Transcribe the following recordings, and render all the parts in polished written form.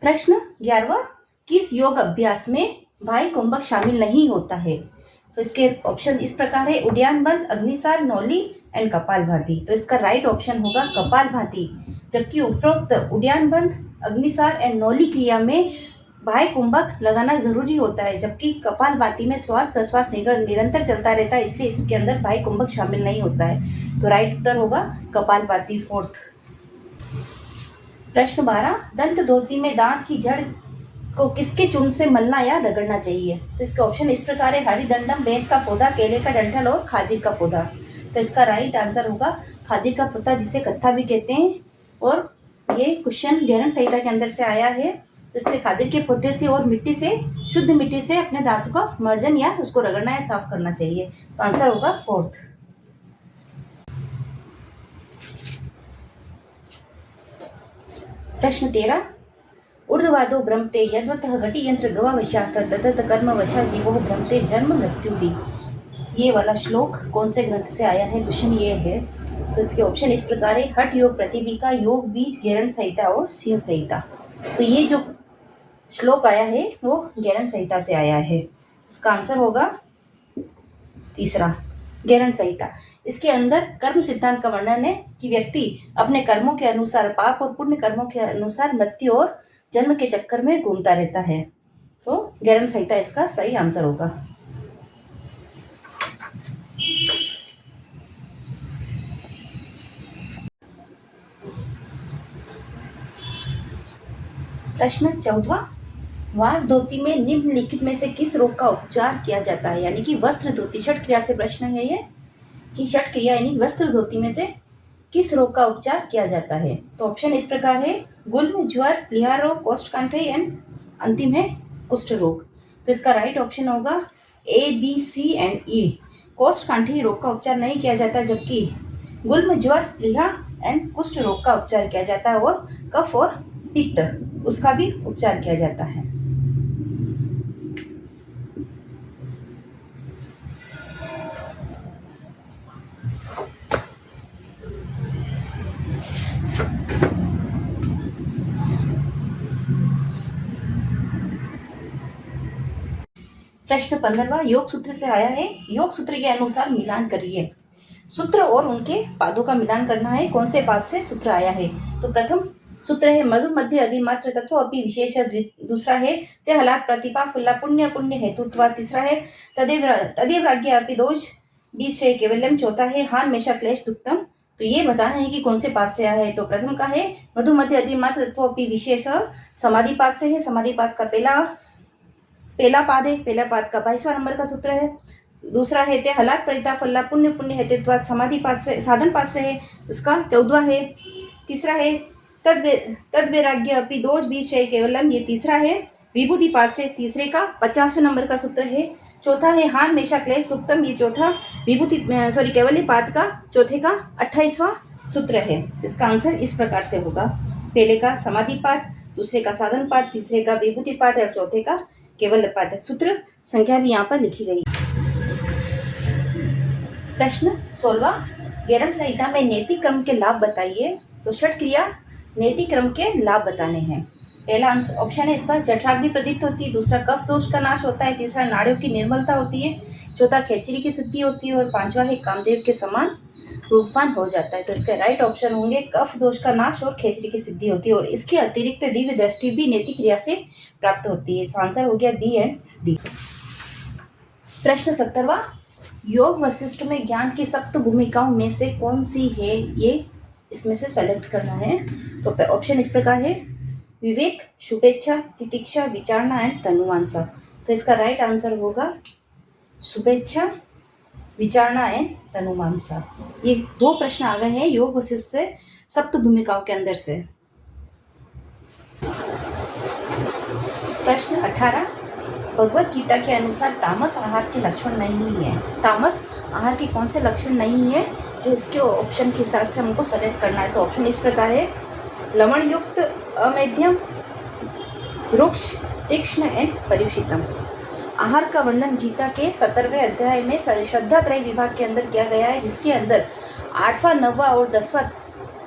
प्रश्न 11वां, किस योग अभ्यास में भाई कुंभक शामिल नहीं होता है? तो इसके ऑप्शन इस प्रकार है, उड्डयन बंद, अग्निसार, नौली एंड कपालभाति। तो इसका राइट ऑप्शन होगा कपालभाति। जबकि उपरोक्त उड्डयन बंद, अग्निसार एंड नौली क्रिया में भाई कुंभक लगाना जरूरी होता है, जबकि कपालभाति में श्वास प्रश्वास निरंतर चलता रहता है, इसलिए इसके अंदर भाई कुंभक शामिल नहीं होता है। तो राइट उत्तर होगा कपालभाति, फोर्थ। प्रश्न 12, दंत धोती में दांत की जड़ को किसके चूर्ण से मलना या रगड़ना चाहिए? तो इसके ऑप्शन इस प्रकार है, हरिदंडम, बेंत का पौधा, केले का डंठल और खादिर का पौधा। तो इसका राइट आंसर होगा खादिर का पौधा, जिसे कत्था भी कहते हैं, और ये क्वेश्चन गहरन संहिता के अंदर से आया है। तो इसलिए खादिर के पौधे से और मिट्टी से, शुद्ध मिट्टी से अपने दांतों का मर्जन या उसको रगड़ना या साफ करना चाहिए। तो आंसर होगा फोर्थ। प्रश्न 13, ऊर्ध्वाधो भ्रमते यद्वतः घटी यंत्र गवावशात् ततत कर्मवशा जीवो भ्रमते जन्म मृत्यु भी। ये वाला श्लोक कौन से ग्रंथ से आया है? क्वेश्चन ये है। तो इसके ऑप्शन इस प्रकार है, हठ योग, प्रतिविका योग, बीज, गहरन संहिता और शिव संहिता। तो ये जो श्लोक आया है वो गहरन संहिता से आया है। इसका आंसर होगा तीसरा, गहरन संहिता। इसके अंदर कर्म सिद्धांत का वर्णन है कि व्यक्ति अपने कर्मों के अनुसार, पाप और पुण्य कर्मों के अनुसार मृत्यु और जन्म के चक्कर में घूमता रहता है। तो गहरन संहिता इसका सही आंसर होगा। प्रश्न 14, वास धोती में निम्नलिखित में से किस रोग का उपचार किया जाता है? यानी कि वस्त्र धोती, षट क्रिया से प्रश्न है ये कि षट क्रिया यानी वस्त्र धोती में से किस रोग का उपचार किया जाता है? तो ऑप्शन इस प्रकार है, गुल्म, ज्वर, लिहार रोग, कोष्ठकाठिन्य एंड अंतिम है कुष्ठ रोग। तो इसका राइट ऑप्शन होगा ए, बी, सी एंड ई। कोष्ठकाठिन्य रोग का उपचार नहीं किया जाता, जबकि गुल्म, ज्वर, लिहा एंड कुष्ठ रोग का उपचार किया जाता है, और कफ और पित्त उसका भी उपचार किया जाता है। प्रश्न 15वां, योग सूत्र से आया है। योग सूत्र के अनुसार मिलान करिए। सूत्र और उनके पादों का मिलान करना है। कौन से पाद से सूत्र आया है? तो प्रथम सूत्र है, मधु मध्य अधिमात्र तत्व अपि विशेष। दूसरा है, ते हलात प्रतिभा फुल्ला पुण्य पुण्य हेतुत्वा। तीसरा है, तदेव राज्ञ अपि दोष बीज केवलम। चौथा है, हान मेषा क्लेश दुक्तम। तो ये बताना है कि कौन से पाद से आया है। तो प्रथम का है, मधु मध्य अधिमात्र तत्व अपि विशेष, समाधि पाद से है। समाधि पाद का पहला पाद है, पहला पाद का 22वां नंबर का सूत्र है। दूसरा है, ते हलात परिता फल्ला पुण्य पुण्य हेतुत्वाद, समाधि पाद से, साधन पाद से है, उसका 14वां है। तीसरा है, तद वैराग्य अपि दोष बीज केवलम, ये तीसरा है। विभूति पाद से तीसरे का 50वें नंबर का सूत्र है। चौथा है, हान मेषा क्लेश दुक्तम, ये चौथा कैवल्य पाद का चौथे का 28वां सूत्र है। इसका आंसर इस प्रकार से होगा, पहले का समाधि पाद, दूसरे का साधन पाद, तीसरे का विभूति पाद और चौथे का केवल पाद। सूत्र संख्या भी यहाँ पर लिखी गई। प्रश्न 16, गहरन संहिता में नैतिक क्रम के लाभ बताइए। तो षट क्रिया नैतिक क्रम के लाभ बताने हैं। पहला ऑप्शन है इसका, जठराग्नि प्रदीप्त होती है। दूसरा, कफ दोष का नाश होता है। तीसरा, नाड़ियों की निर्मलता होती है। चौथा, खेचरी की सिद्धि होती है। और पांचवा है, कामदेव के समान रूपवान हो जाता है। तो इसके राइट ऑप्शन होंगे, कफ दोष का नाश और खेचरी की सिद्धि होती है, और इसके अतिरिक्त दिव्य दृष्टि भी नैतिक क्रिया से प्राप्त होती है। तो आंसर हो गया बी एंड डी। प्रश्न 17वां, योग वशिष्ठ में ज्ञान की सप्त भूमिकाओं में से कौन सी है? ये इसमें से सेलेक्ट करना है। तो ऑप्शन इस प्रकार है, विवेक, शुभेच्छा, तितिक्षा, विचारणा एंड तनुवांसा। तो इसका राइट आंसर होगा शुभेच्छा, विचारणा एंड तनुमानसा। ये 2 प्रश्न आ गए हैं योग वशिष्ठ से सप्त भूमिकाओं के अंदर से। प्रश्न 18, भगवत गीता के अनुसार तामस आहार के लक्षण नहीं है। तामस आहार के कौन से लक्षण नहीं है, जो इसके ऑप्शन के हिसाब से हमको सेलेक्ट करना है। तो ऑप्शन इस प्रकार है, लवण युक्त, अमेध्यम, रुक्ष, तीक्ष्ण एंड परियुषितम। आहार का वर्णन गीता के 17वें अध्याय में श्रद्धा त्रय विभाग के अंदर किया गया है, जिसके अंदर 8वां, 9वां और 10वां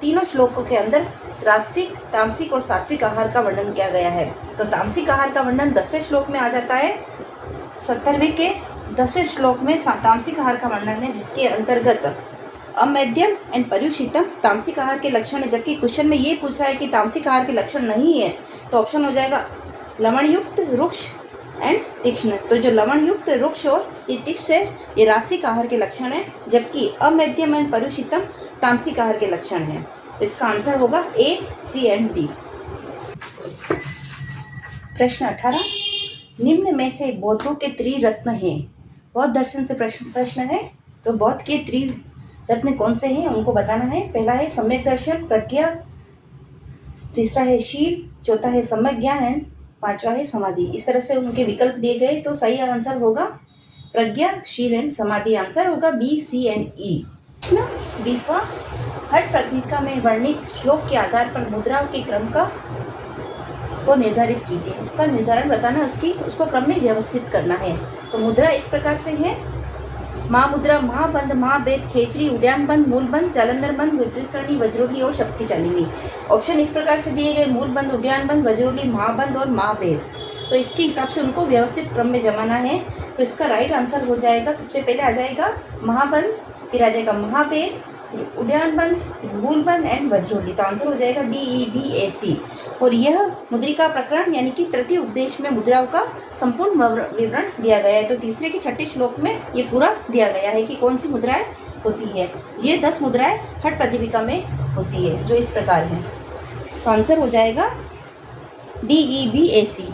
तीनों श्लोकों के अंदर राजसिक, तामसिक और सात्विक आहार का वर्णन किया गया है। तो तामसिक आहार का वर्णन 10वें श्लोक में आ जाता है। 70वें के 10वें श्लोक में तामसिक आहार का वर्णन है, जिसके अंतर्गत अमेध्यम एंड पर्युषितम तामसिक आहार के लक्षण है। जबकि क्वेश्चन में ये पूछ रहा है कि तामसिक आहार के लक्षण नहीं है, तो ऑप्शन हो जाएगा लवणयुक्त, रुक्ष एंड तीक्ष्ण। तो जो लवणयुक्त, रुक्ष और ये तीक्ष्ण है, ये रासिक आहार के लक्षण है, जबकि अमेध्यम एंड पर्युषितम तामसिक आहार के लक्षण है। तो इसका आंसर होगा ए, सी एंड डी। प्रश्न 18, निम्न में से बौद्धों के त्रिरत्न हैं। बौद्ध दर्शन से प्रश्न है। तो बौद्ध के त्रिरत्न कौन से हैं उनको बताना है। पहला है सम्यक दर्शन, प्रज्ञा, तीसरा है शील, चौथा है सम्यक ज्ञान एंड पांचवा है समाधि। इस तरह से उनके विकल्प दिए गए, तो सही आंसर होगा प्रज्ञा, शील एंड समाधि। आंसर होगा बी, सी एंड ई। 20वां, हठ प्रतीका में वर्णित श्लोक के आधार पर मुद्राओं के क्रम को निर्धारित कीजिए। इसका निर्धारण बताना, उसको क्रम में व्यवस्थित करना है। तो मुद्रा इस प्रकार से है, महामुद्रा, महाबंध, महाभेद, खेचरी, उड्यान बंध, मूल बंध, जालंधर बंध, विपरीतकरणी, वज्रोली और शक्तिशालिनी। ऑप्शन इस प्रकार से दिए गए, मूल बंध, उड्यान बंध, वज्रोली, महाबंध और महाभेद। तो इसके हिसाब से उनको व्यवस्थित क्रम में जमाना है। तो इसका राइट आंसर हो जाएगा, सबसे पहले आ जाएगा महाबंध, फिर आ जाएगा महाभेद, उड्यान बंध, मूल बंध एंड वज्रोली। तो आंसर हो जाएगा डी, ई, बी, ए, सी। और यह मुद्रिका प्रकरण यानी कि तृतीय उपदेश में मुद्राओं का संपूर्ण विवरण दिया गया है। तो तीसरे के छठे श्लोक में ये पूरा दिया गया है कि कौन सी मुद्राएं होती है। ये 10 मुद्राएं हठ प्रतिपिका में होती है, जो इस प्रकार है। तो आंसर हो जाएगा डी, ई, बी, ए, सी।